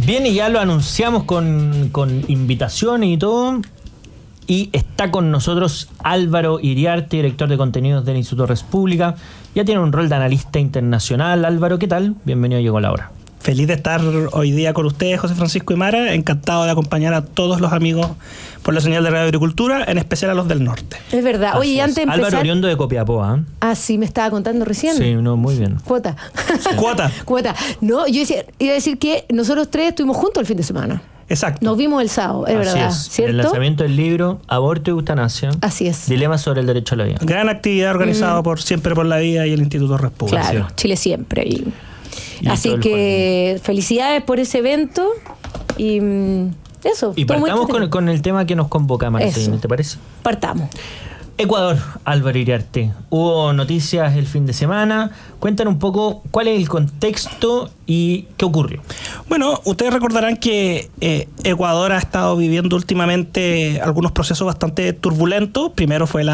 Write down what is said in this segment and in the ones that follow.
Bien, y ya lo anunciamos con invitaciones y todo. Y está con nosotros Álvaro Iriarte, director de contenidos del Instituto República. Ya tiene un rol de analista internacional. Álvaro, ¿qué tal? Bienvenido a Llegó la Hora. Feliz de estar hoy día con ustedes, José Francisco y Mara. Encantado de acompañar a todos los amigos por la señal de Radio Agricultura, en especial a los del norte. Es verdad. Oye, antes de empezar... Álvaro oriundo de Copiapó, ¿eh? Ah, sí, me estaba contando recién. Sí, no, muy bien. Cuota. Sí. Cuota. No, yo iba a decir que nosotros tres estuvimos juntos el fin de semana. Exacto. Nos vimos el sábado, es verdad. ¿Cierto? El lanzamiento del libro Aborto y Eutanasia. Así es. Dilemas sobre el derecho a la vida. Gran actividad organizada por Siempre por la Vida y el Instituto República. Claro, Chile siempre. Así que felicidades por ese evento y eso. Y partamos con el tema que nos convoca, Martín, ¿te parece? Partamos. Ecuador, Álvaro Iriarte. Hubo noticias el fin de semana. Cuéntanos un poco cuál es el contexto y qué ocurrió. Bueno, ustedes recordarán que Ecuador ha estado viviendo últimamente algunos procesos bastante turbulentos. Primero fue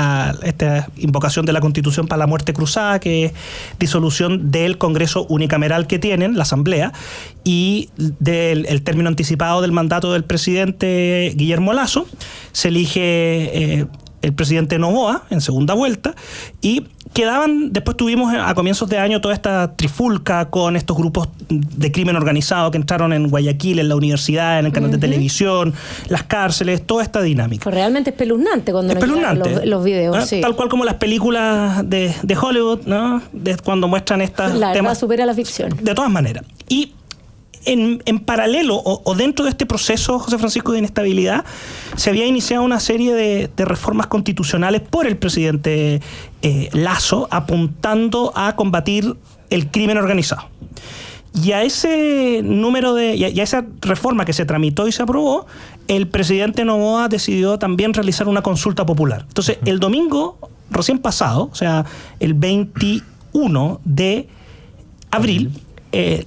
esta invocación de la Constitución para la muerte cruzada, que es disolución del Congreso unicameral que tienen, la Asamblea, y del término anticipado del mandato del presidente Guillermo Lasso. Se elige el presidente Noboa en segunda vuelta, y después tuvimos a comienzos de año toda esta trifulca con estos grupos de crimen organizado que entraron en Guayaquil, en la universidad, en el canal de televisión, las cárceles, toda esta dinámica. Fue realmente espeluznante cuando nos llegaron los videos. Sí. Tal cual como las películas de Hollywood, ¿no? Cuando muestran estos temas. Verdad supera la ficción. De todas maneras. Y en paralelo o dentro de este proceso, José Francisco, de inestabilidad, se había iniciado una serie de reformas constitucionales por el presidente Lasso, apuntando a combatir el crimen organizado. Y a ese y a esa reforma que se tramitó y se aprobó, el presidente Noboa decidió también realizar una consulta popular. Entonces, el domingo recién pasado, o sea, el 21 de abril,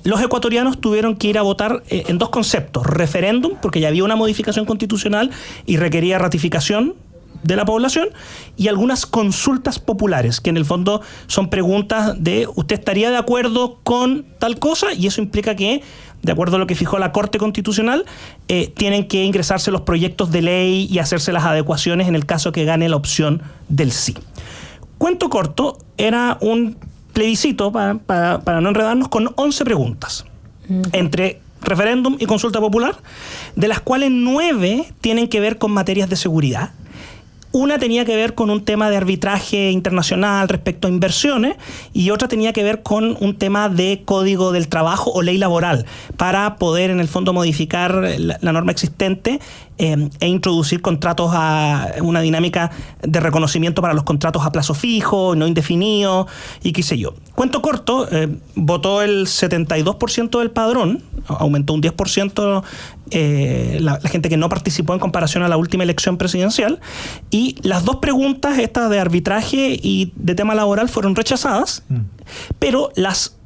los ecuatorianos tuvieron que ir a votar en dos conceptos: referéndum, porque ya había una modificación constitucional y requería ratificación de la población, y algunas consultas populares, que en el fondo son preguntas de ¿usted estaría de acuerdo con tal cosa? Y eso implica que, de acuerdo a lo que fijó la Corte Constitucional, tienen que ingresarse los proyectos de ley y hacerse las adecuaciones en el caso que gane la opción del sí. Cuento corto, era un plebiscito, para no enredarnos, con 11 preguntas, entre referéndum y consulta popular, de las cuales 9 tienen que ver con materias de seguridad. Una tenía que ver con un tema de arbitraje internacional respecto a inversiones, y otra tenía que ver con un tema de código del trabajo o ley laboral, para poder en el fondo modificar la norma existente e introducir contratos a una dinámica de reconocimiento para los contratos a plazo fijo, no indefinido y qué sé yo. Cuento corto, votó el 72% del padrón, aumentó un 10% la gente que no participó en comparación a la última elección presidencial, y las dos preguntas, estas de arbitraje y de tema laboral, fueron rechazadas, pero las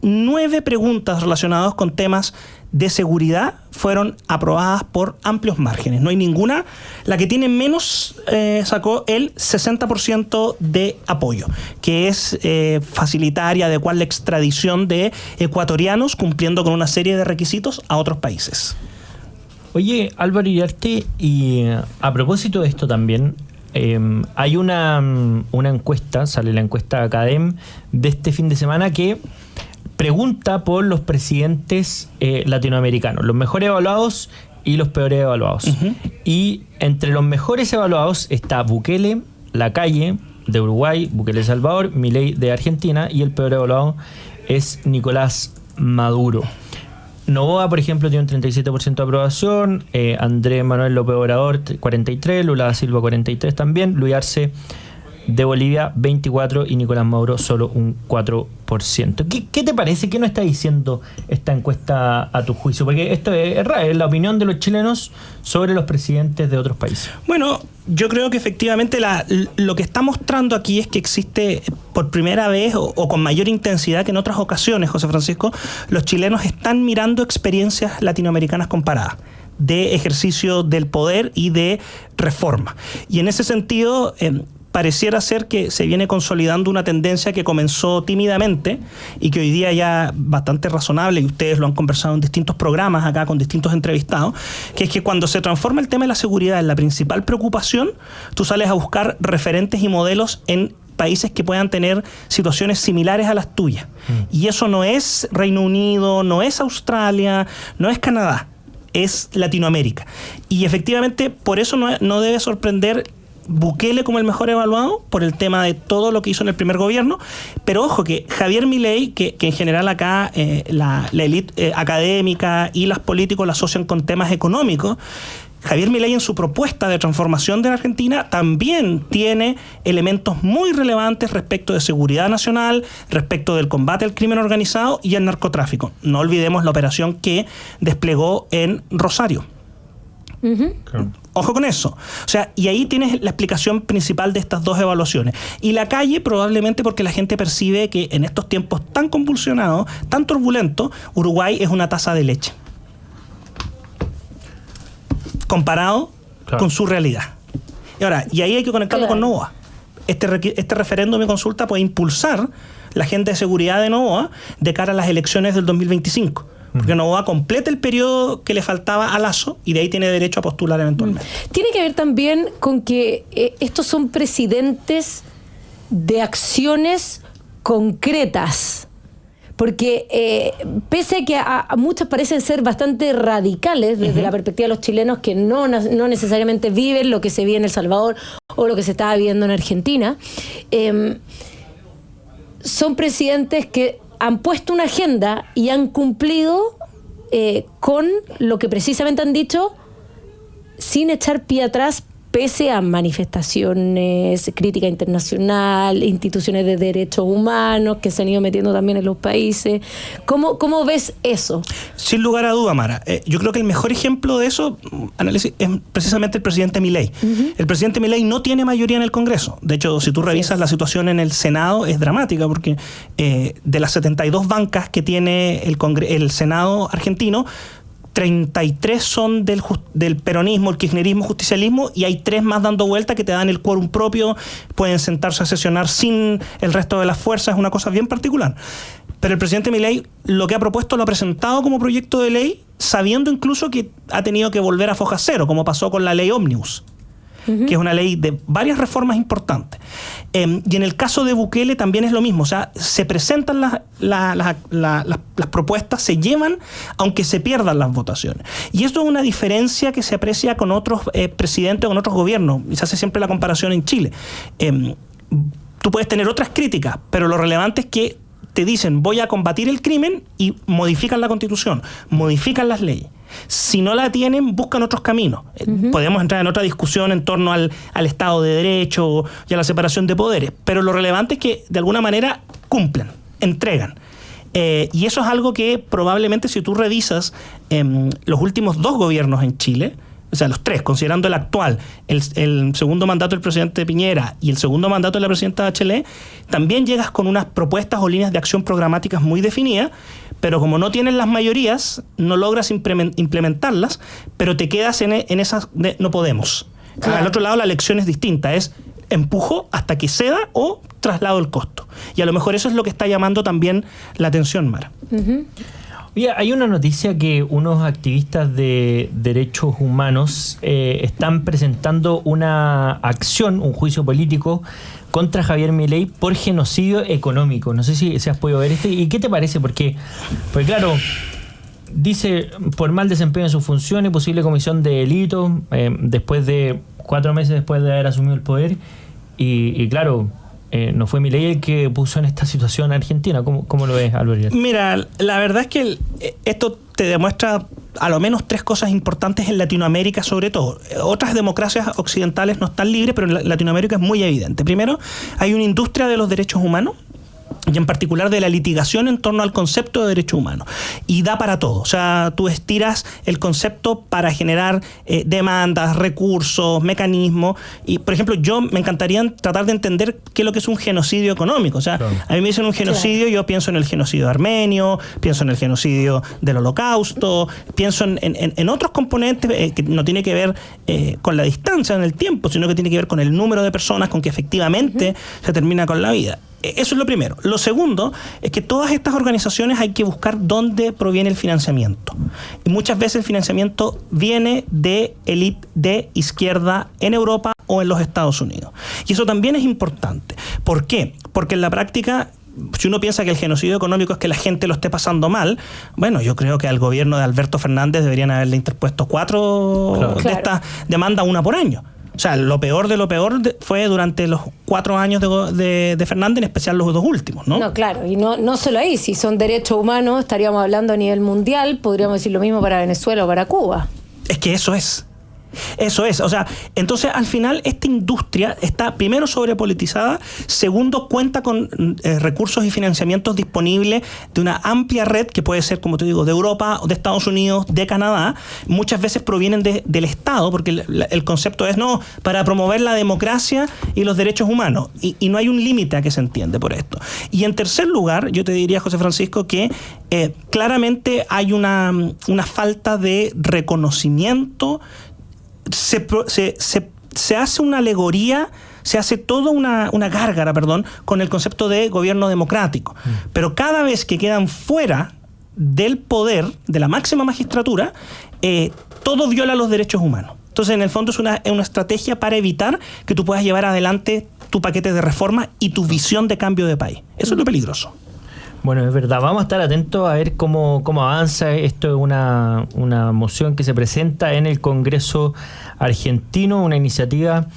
9 preguntas relacionadas con temas de seguridad fueron aprobadas por amplios márgenes. No hay ninguna. La que tiene menos sacó el 60% de apoyo, que es facilitar y adecuar la extradición de ecuatorianos cumpliendo con una serie de requisitos a otros países. Oye, Álvaro Iriarte, y a propósito de esto también, hay una encuesta, sale la encuesta Academ de este fin de semana, que pregunta por los presidentes latinoamericanos, los mejores evaluados y los peores evaluados. Y entre los mejores evaluados está Bukele, Lacalle de Uruguay, Bukele de Salvador, Milei de Argentina, y el peor evaluado es Nicolás Maduro. Noboa, por ejemplo, tiene un 37% de aprobación, Andrés Manuel López Obrador 43%, Lula da Silva 43% también, Luis Arce de Bolivia 24% y Nicolás Maduro solo un 4%. ¿Qué te parece? ¿Qué nos está diciendo esta encuesta a tu juicio? Porque esto es la opinión de los chilenos sobre los presidentes de otros países. Bueno, yo creo que efectivamente lo que está mostrando aquí es que existe por primera vez o con mayor intensidad que en otras ocasiones, José Francisco, los chilenos están mirando experiencias latinoamericanas comparadas de ejercicio del poder y de reforma. Y en ese sentido, pareciera ser que se viene consolidando una tendencia que comenzó tímidamente y que hoy día ya bastante razonable, y ustedes lo han conversado en distintos programas acá con distintos entrevistados, que es que cuando se transforma el tema de la seguridad en la principal preocupación, tú sales a buscar referentes y modelos en países que puedan tener situaciones similares a las tuyas. Y eso no es Reino Unido, no es Australia, no es Canadá, es Latinoamérica. Y efectivamente, por eso no debe sorprender Bukele como el mejor evaluado por el tema de todo lo que hizo en el primer gobierno, pero ojo que Javier Milei, que en general acá la élite académica y los políticos la asocian con temas económicos, Javier Milei en su propuesta de transformación de la Argentina también tiene elementos muy relevantes respecto de seguridad nacional, respecto del combate al crimen organizado y al narcotráfico. No olvidemos la operación que desplegó en Rosario. Claro. Ojo con eso. O sea, y ahí tienes la explicación principal de estas dos evaluaciones. Y la calle probablemente porque la gente percibe que en estos tiempos tan convulsionados, tan turbulentos, Uruguay es una taza de leche comparado con su realidad. Y ahora, y ahí hay que conectarlo con Noboa. Este referéndum y consulta puede impulsar la agenda de seguridad de Noboa de cara a las elecciones del 2025. Porque Noboa completa el periodo que le faltaba a Lasso y de ahí tiene derecho a postular eventualmente. Tiene que ver también con que estos son presidentes de acciones concretas. Porque pese a que a muchos parecen ser bastante radicales desde la perspectiva de los chilenos que no necesariamente viven lo que se vive en El Salvador o lo que se estaba viviendo en Argentina, son presidentes que han puesto una agenda y han cumplido con lo que precisamente han dicho sin echar pie atrás, pese a manifestaciones, crítica internacional, instituciones de derechos humanos que se han ido metiendo también en los países. ¿Cómo ves eso? Sin lugar a duda, Mara. Yo creo que el mejor ejemplo de eso, análisis, es precisamente el presidente Milei. El presidente Milei no tiene mayoría en el Congreso. De hecho, si tú revisas la situación en el Senado, es dramática, porque de las 72 bancas que tiene el Senado argentino, 33 son del peronismo, el kirchnerismo, justicialismo, y hay 3 más dando vuelta que te dan el quórum propio, pueden sentarse a sesionar sin el resto de las fuerzas, es una cosa bien particular. Pero el presidente Milei lo que ha propuesto lo ha presentado como proyecto de ley, sabiendo incluso que ha tenido que volver a foja cero, como pasó con la ley Ómnibus, que es una ley de varias reformas importantes. Y en el caso de Bukele también es lo mismo, o sea, se presentan las propuestas, se llevan, aunque se pierdan las votaciones. Y esto es una diferencia que se aprecia con otros presidentes, con otros gobiernos, y se hace siempre la comparación en Chile. Tú puedes tener otras críticas, pero lo relevante es que te dicen, voy a combatir el crimen, y modifican la Constitución, modifican las leyes. Si no la tienen, buscan otros caminos. Podemos entrar en otra discusión en torno al Estado de Derecho y a la separación de poderes, pero lo relevante es que de alguna manera cumplen, entregan. Y eso es algo que probablemente, si tú revisas los últimos 2 gobiernos en Chile, o sea, los 3, considerando el actual, el segundo mandato del presidente Piñera y el segundo mandato de la presidenta Bachelet, también llegas con unas propuestas o líneas de acción programáticas muy definidas, pero como no tienen las mayorías, no logras implementarlas, pero te quedas en esas de no podemos. Claro. Al otro lado la lección es distinta, es empujo hasta que ceda o traslado el costo. Y a lo mejor eso es lo que está llamando también la atención, Mara. Oye, hay una noticia que unos activistas de derechos humanos están presentando una acción, un juicio político contra Javier Milei por genocidio económico. No sé si has podido ver esto. ¿Y qué te parece? Porque claro, dice por mal desempeño en sus funciones, posible comisión de delito, después de 4 meses después de haber asumido el poder. Y claro, no fue Milei el que puso en esta situación a Argentina. ¿Cómo lo ves, Álvaro? Mira, la verdad es que esto te demuestra a lo menos 3 cosas importantes en Latinoamérica, sobre todo. Otras democracias occidentales no están libres, pero en Latinoamérica es muy evidente. Primero, hay una industria de los derechos humanos y en particular de la litigación en torno al concepto de derechos humanos. Y da para todo. O sea, tú estiras el concepto para generar demandas, recursos, mecanismos. Y, por ejemplo, yo me encantaría tratar de entender qué es lo que es un genocidio económico. O sea, claro, a mí me dicen un genocidio, yo pienso en el genocidio armenio, pienso en el genocidio del Holocausto, pienso en otros componentes que no tiene que ver con la distancia en el tiempo, sino que tiene que ver con el número de personas con que efectivamente se termina con la vida. Eso es lo primero. Lo segundo es que todas estas organizaciones hay que buscar dónde proviene el financiamiento. Y muchas veces el financiamiento viene de élite de izquierda en Europa o en los Estados Unidos. Y eso también es importante. ¿Por qué? Porque en la práctica, si uno piensa que el genocidio económico es que la gente lo esté pasando mal, bueno, yo creo que al gobierno de Alberto Fernández deberían haberle interpuesto 4 de estas demandas, una por año. O sea, lo peor de lo peor fue durante los 4 años de Fernández, en especial los 2 últimos, ¿no? No, claro, y no solo ahí, si son derechos humanos, estaríamos hablando a nivel mundial, podríamos decir lo mismo para Venezuela o para Cuba. Es que eso es. Eso es, o sea, entonces al final esta industria está primero sobrepolitizada, segundo cuenta con recursos y financiamientos disponibles de una amplia red que puede ser, como te digo, de Europa, de Estados Unidos, de Canadá. Muchas veces provienen del Estado, porque el concepto es no, para promover la democracia y los derechos humanos, y no hay un límite a que se entiende por esto. Y en tercer lugar, yo te diría, José Francisco, que claramente hay una falta de reconocimiento. Se hace una alegoría, se hace toda una gárgara, con el concepto de gobierno democrático. Pero cada vez que quedan fuera del poder, de la máxima magistratura, todo viola los derechos humanos. Entonces, en el fondo, es una estrategia para evitar que tú puedas llevar adelante tu paquete de reforma y tu visión de cambio de país. Eso es lo peligroso. Bueno, es verdad. Vamos a estar atentos a ver cómo avanza. Esto es una moción que se presenta en el Congreso argentino, una iniciativa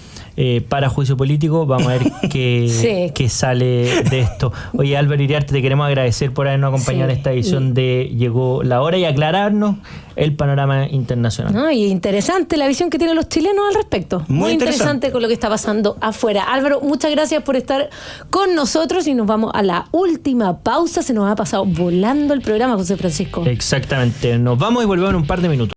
para juicio político. Vamos a ver qué sale de esto. Oye, Álvaro Iriarte, te queremos agradecer por habernos acompañado en esta edición de Llegó la Hora y aclararnos el panorama internacional. No, y interesante la visión que tienen los chilenos al respecto. Muy interesante con lo que está pasando afuera. Álvaro, muchas gracias por estar con nosotros y nos vamos a la última pausa. Se nos ha pasado volando el programa, José Francisco. Exactamente. Nos vamos y volvemos en un par de minutos.